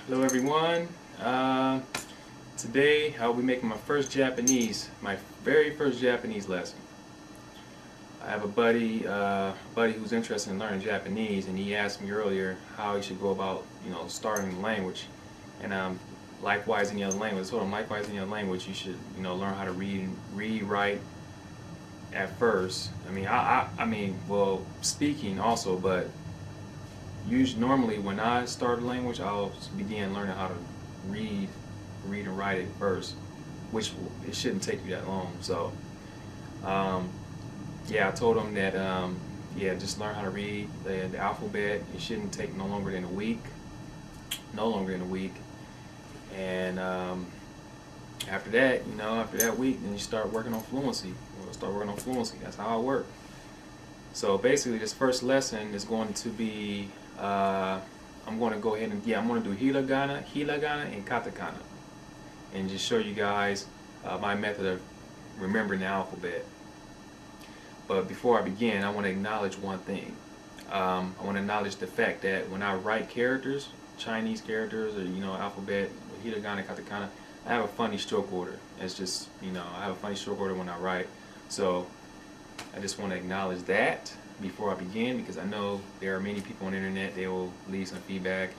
Hello everyone. Today I'll be making my very first Japanese lesson. I have a buddy who's interested in learning Japanese, and he asked me earlier how he should go about, starting the language. And likewise any other language. So likewise any other language, you should, learn how to read, write at first. Well, speaking also, but normally when I start a language, I'll begin learning how to read, and write it first, which it shouldn't take you that long. So, yeah, I told him that, yeah, just learn how to read the alphabet. It shouldn't take no longer than a week, and after that, after that week, then you start working on fluency. That's how I work. So basically, this first lesson is going to be, I'm going to go ahead and, I'm going to do hiragana, and katakana, and just show you guys my method of remembering the alphabet. But before I begin, I want to acknowledge one thing. I want to acknowledge the fact that when I write characters, Chinese characters, or alphabet, hiragana, katakana, I have a funny stroke order. It's just, I have a funny stroke order when I write. So I just want to acknowledge that before I begin, because I know there are many people on the internet. They will leave some feedback,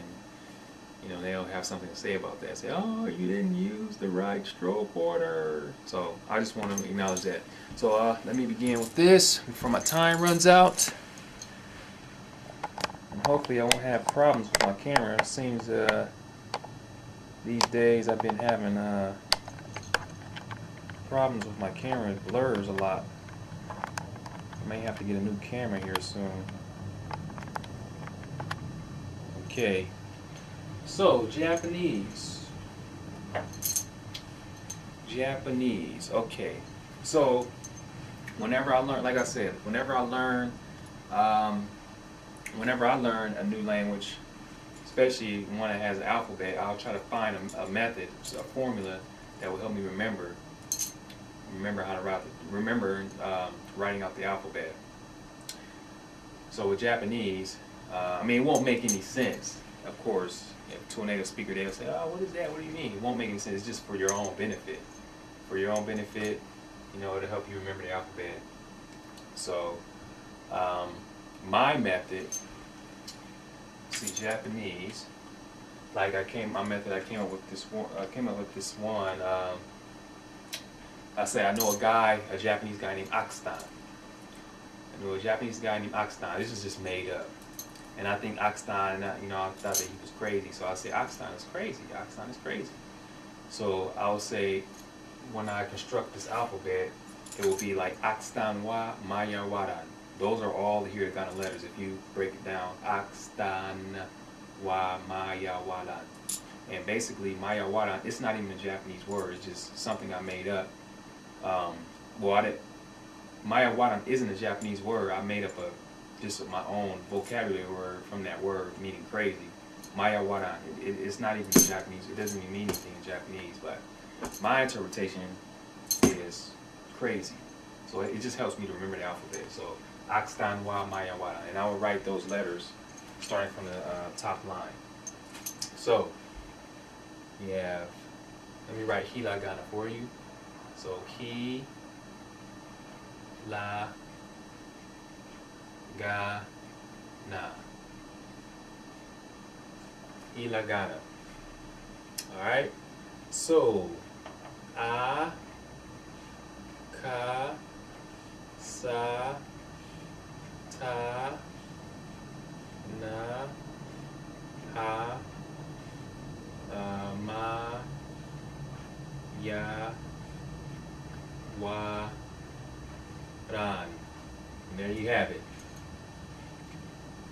and they'll have something to say about that. Say, oh, you didn't use the right stroke order. So I just want to acknowledge that. So let me begin with this before my time runs out. And hopefully I won't have problems with my camera. It seems these days I've been having problems with my camera. It blurs a lot. I may have to get a new camera here soon. Okay. So, Japanese. Okay. So, whenever I learn, like I said, whenever I learn a new language, especially one that has an alphabet, I'll try to find a method, a formula that will help me remember how to writing out the alphabet. So with Japanese, it won't make any sense, of course. To a native speaker, they'll say, "Oh, what is that? What do you mean?" It won't make any sense. It's just for your own benefit. It'll help you remember the alphabet. So, my method. See, Japanese. Like I came up with this one. I say I know a Japanese guy named Akstan. This is just made up. And I think Akstan, I thought that he was crazy. So I say Akstan is crazy. So I will say, when I construct this alphabet, it will be like Akstan wa Maya Waran. Those are all the hiragana letters. If you break it down, Akstan wa Maya Waran. And basically, Maya Waran, it's not even a Japanese word. It's just something I made up. Maya Waran isn't a Japanese word. I made up just my own vocabulary word from that word, meaning crazy. Maya Waran. It's not even Japanese. It doesn't even mean anything in Japanese, but my interpretation is crazy. So it just helps me to remember the alphabet. So Akstan wa Maya Waran, and I will write those letters starting from the top line. So let me write hiragana for you. So hiragana. Alright? So a, ka, sa, ta, na, ha, ma, ya, wa, ran. And there you have it.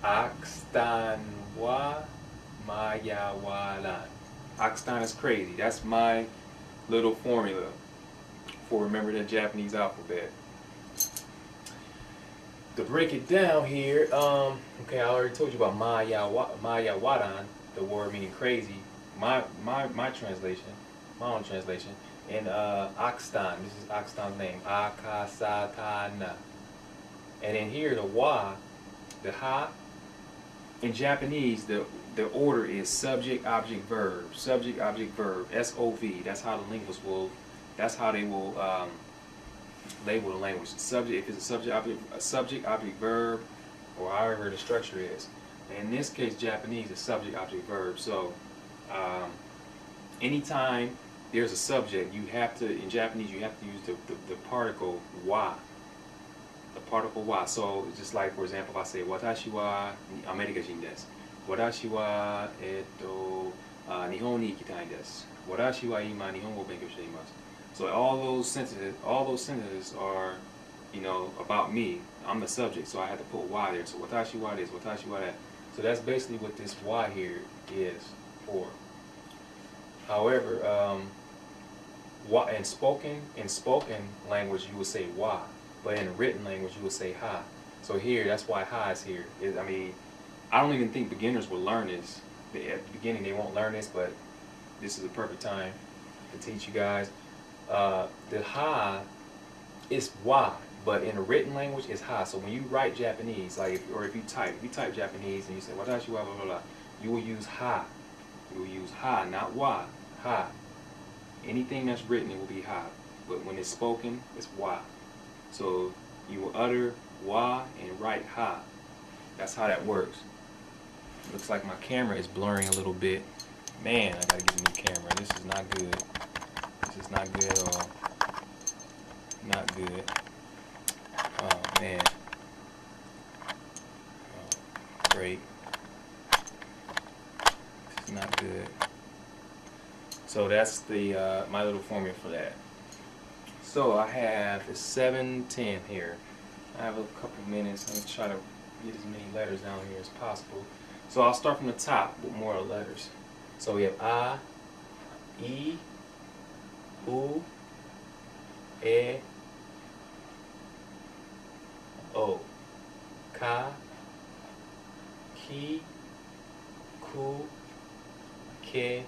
Akstan wa Maya Waran. Akstan is crazy. That's my little formula for remembering the Japanese alphabet. To break it down here, okay, I already told you about Maya Waran, the word meaning crazy. My translation, my own translation. And Akstan, this is Akstan's name, Akasatana. And then here the wa, the ha, in Japanese, the order is subject, object, verb, subject, object, verb, SOV. That's how the linguists will. That's how they will label the language. Subject, if it's a subject, object, verb, or however the structure is. In this case, Japanese is subject, object, verb. So, anytime there's a subject, you have to, in Japanese, you have to use the particle wa. The particle wa. So, just like, for example, if I say, Watashi wa Amerikajin desu. Watashi wa, Nihon ni ikitai desu. Watashi wa ima Nihongo o benkyou shite imasu. So all those sentences are, you know, about me. I'm the subject, so I had to put wa there. So watashi wa this, watashi wa that. So that's basically what this wa here is for. However, in spoken language you would say wa, but in written language you would say ha. So here, that's why ha is here. I mean, I don't even think beginners will learn this. At the beginning they won't learn this, but this is the perfect time to teach you guys. The ha is wa, but in a written language it's ha. So when you write Japanese, like if you type Japanese and you say watashi wa blah blah blah, you will use ha. You will use ha, not wa. Ha. Anything that's written, it will be ha. But when it's spoken, it's wa. So you will utter wa and write ha. That's how that works. Looks like my camera is blurring a little bit. Man, I gotta get a new camera. This is not good. This is not good at all. Not good. Oh man. Oh, great. This is not good. So that's the my little formula for that. So I have it's 7:10 here. I have a couple minutes. I'm gonna try to get as many letters down here as possible. So I'll start from the top with more letters. So we have A, I, U, E, O, Ka, Ki, Ku, Ke,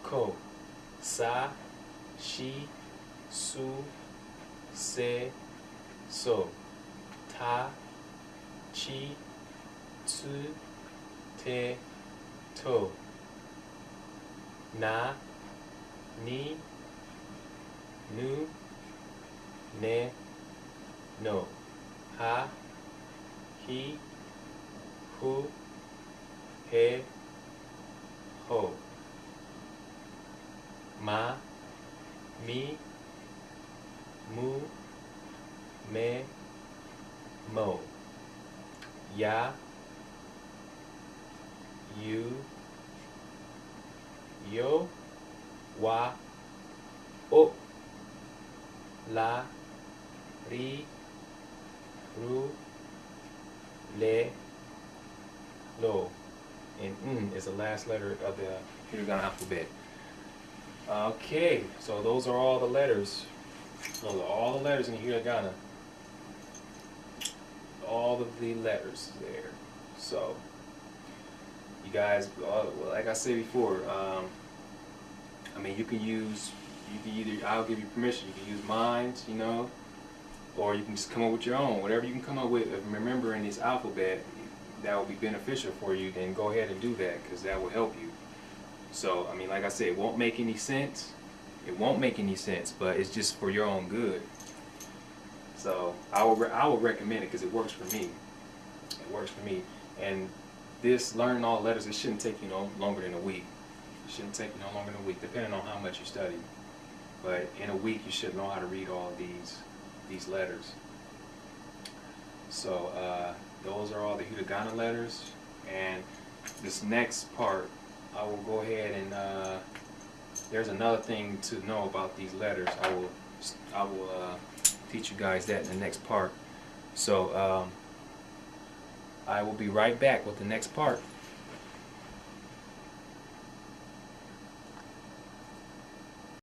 Ko, Sa, Shi, Su, Se, So, Ta, Chi, Tsu, Te, To, Na, Ni, Nu, Ne, No, Ha, Hi, Hu, He, Ho, Ma, Mi, Mu, Me, Mo, Ya, You, Yo, Wa, O, La, Ri, Ru, Le, Lo. And is the last letter of the hiragana alphabet. Okay, so those are all the letters. Those are all the letters in the hiragana. All of the letters there. So, you guys, like I said before, I mean, you can either, I'll give you permission, you can use mine, you know, or you can just come up with your own. Whatever you can come up with, remembering this alphabet, that will be beneficial for you, then go ahead and do that, because that will help you. So, I mean, like I said, it won't make any sense. It won't make any sense, but it's just for your own good. So, I would recommend it because it works for me. It works for me. And this learning all letters, it shouldn't take you no longer than a week. It shouldn't take you no longer than a week, depending on how much you study. But in a week, you should know how to read all these letters. So, those are all the hiragana letters. And this next part, I will go ahead and there's another thing to know about these letters. I will teach you guys that in the next part. So I will be right back with the next part.